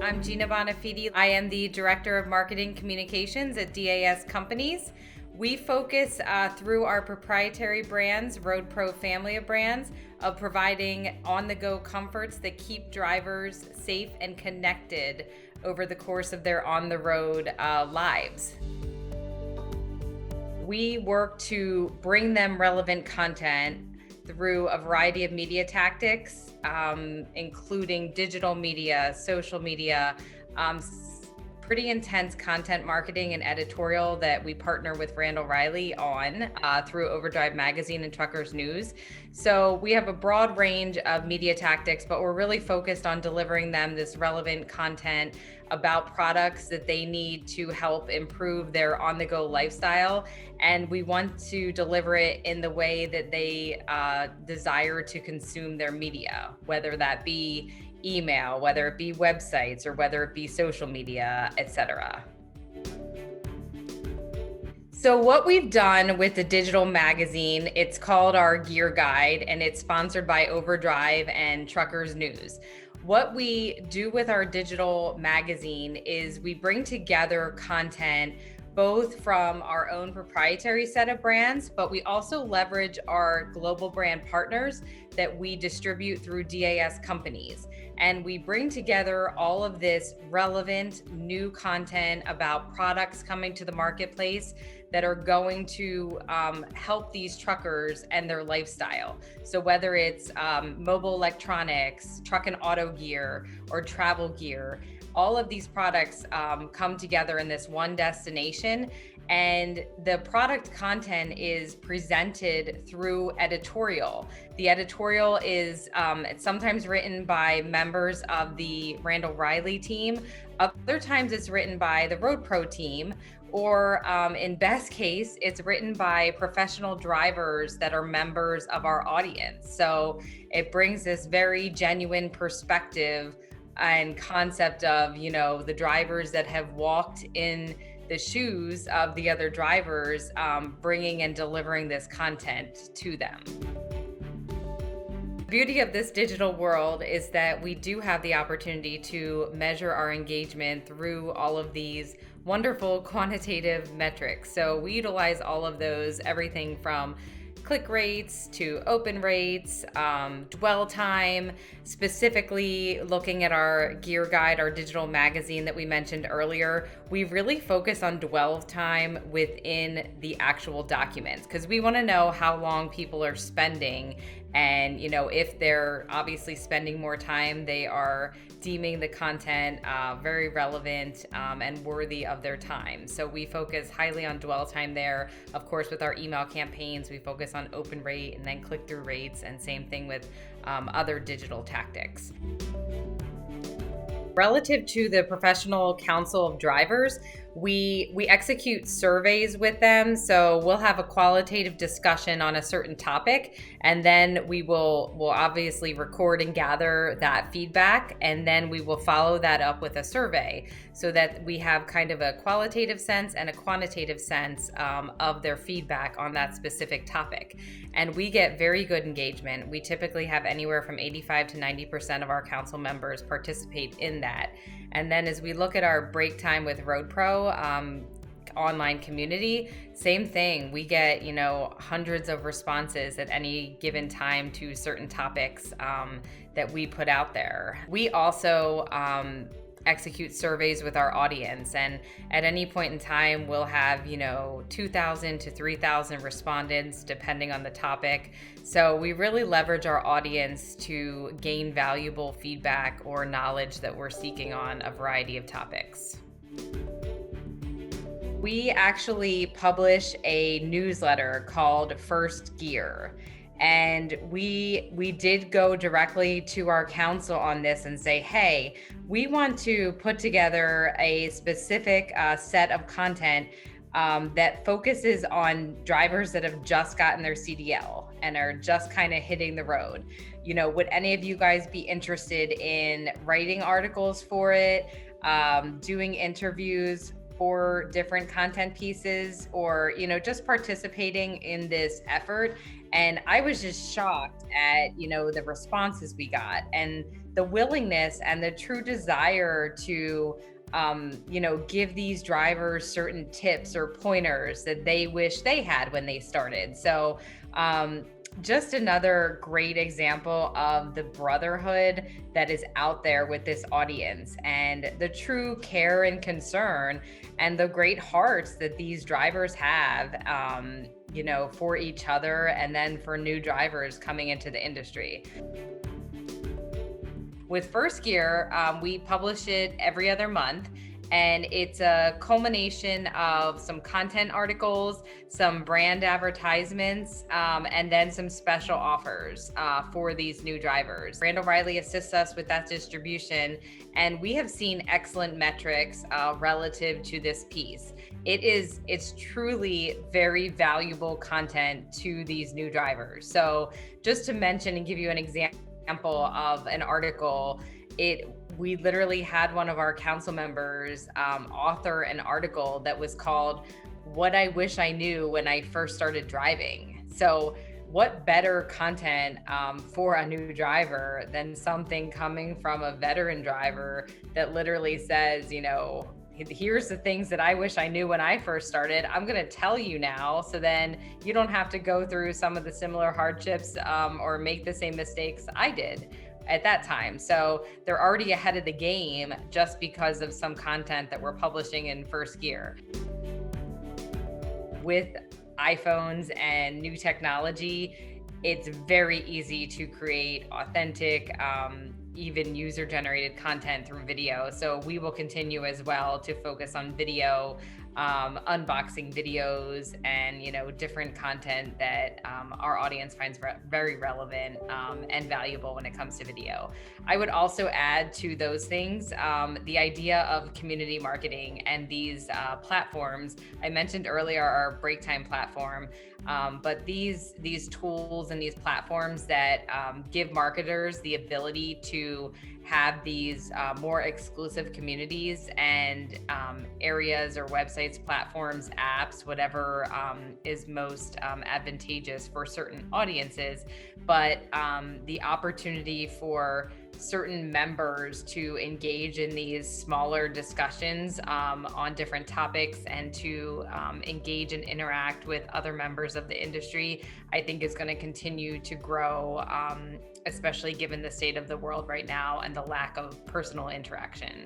I'm Gina Bonafede. I am the Director of Marketing Communications at DAS Companies. We focus through our proprietary brands, Road Pro family of brands, of providing on-the-go comforts that keep drivers safe and connected over the course of their on-the-road lives. We work to bring them relevant content through a variety of media tactics, including digital media, social media, pretty intense content marketing and editorial that we partner with Randall-Reilly on through Overdrive Magazine and Truckers News. So we have a broad range of media tactics, but we're really focused on delivering them this relevant content about products that they need to help improve their on-the-go lifestyle. And we want to deliver it in the way that they desire to consume their media, whether that be email, whether it be websites, or whether it be social media, etc. So what we've done with the digital magazine, it's called our Gear Guide, and it's sponsored by Overdrive and Truckers News. What we do with our digital magazine is we bring together content both from our own proprietary set of brands, but we also leverage our global brand partners that we distribute through DAS Companies. And we bring together all of this relevant new content about products coming to the marketplace that are going to help these truckers and their lifestyle. So whether it's mobile electronics, truck and auto gear, or travel gear, all of these products come together in this one destination, and the product content is presented through editorial. The editorial is it's sometimes written by members of the Randall-Reilly team. Other times it's written by the Road Pro team, or in best case, it's written by professional drivers that are members of our audience. So it brings this very genuine perspective and concept of, the drivers that have walked in the shoes of the other drivers, bringing and delivering this content to them. The beauty of this digital world is that we do have the opportunity to measure our engagement through all of these wonderful quantitative metrics. So we utilize all of those, everything from click rates to open rates, dwell time, specifically looking at our Gear Guide, our digital magazine that we mentioned earlier. We really focus on dwell time within the actual documents because we want to know how long people are spending. And, if they're obviously spending more time, they are deeming the content very relevant and worthy of their time. So we focus highly on dwell time there. Of course, with our email campaigns, we focus on open rate and then click-through rates, and same thing with other digital tactics. Relative to the Professional Council of Drivers, we execute surveys with them. So we'll have a qualitative discussion on a certain topic, and then we'll obviously record and gather that feedback, and then we will follow that up with a survey so that we have kind of a qualitative sense and a quantitative sense of their feedback on that specific topic. And we get very good engagement. We typically have anywhere from 85 to 90% of our council members participate in that. And then as we look at our break time with Road Pro online community, same thing. We get, hundreds of responses at any given time to certain topics that we put out there. We also execute surveys with our audience, and at any point in time we'll have 2,000 to 3,000 respondents depending on the topic. So we really leverage our audience to gain valuable feedback or knowledge that we're seeking on a variety of topics. We actually publish a newsletter called First Gear. And we did go directly to our council on this and say, hey, we want to put together a specific set of content that focuses on drivers that have just gotten their CDL and are just kind of hitting the road. Would any of you guys be interested in writing articles for it, doing interviews for different content pieces, or just participating in this effort? And I was just shocked at, the responses we got and the willingness and the true desire to, give these drivers certain tips or pointers that they wish they had when they started. So, just another great example of the brotherhood that is out there with this audience and the true care and concern and the great hearts that these drivers have, for each other and then for new drivers coming into the industry. With First Gear, we publish it every other month, and it's a culmination of some content articles, some brand advertisements, and then some special offers for these new drivers. Randall-Reilly assists us with that distribution, and we have seen excellent metrics relative to this piece. It's truly very valuable content to these new drivers. So just to mention and give you an example of an article, we literally had one of our council members author an article that was called "What I Wish I Knew When I First Started Driving." So what better content for a new driver than something coming from a veteran driver that literally says, here's the things that I wish I knew when I first started. I'm going to tell you now, so then you don't have to go through some of the similar hardships or make the same mistakes I did at that time. So they're already ahead of the game just because of some content that we're publishing in First Gear. With iPhones and new technology, it's very easy to create authentic, even user-generated content through video. So we will continue as well to focus on video, unboxing videos, and different content that our audience finds very relevant and valuable when it comes to video. I would also add to those things the idea of community marketing and these platforms. I mentioned earlier our break time platform, but these tools and these platforms that give marketers the ability to have these more exclusive communities and areas or websites, platforms, apps, whatever is most advantageous for certain audiences, but the opportunity for certain members to engage in these smaller discussions on different topics and to engage and interact with other members of the industry, I think is going to continue to grow, especially given the state of the world right now and the lack of personal interaction.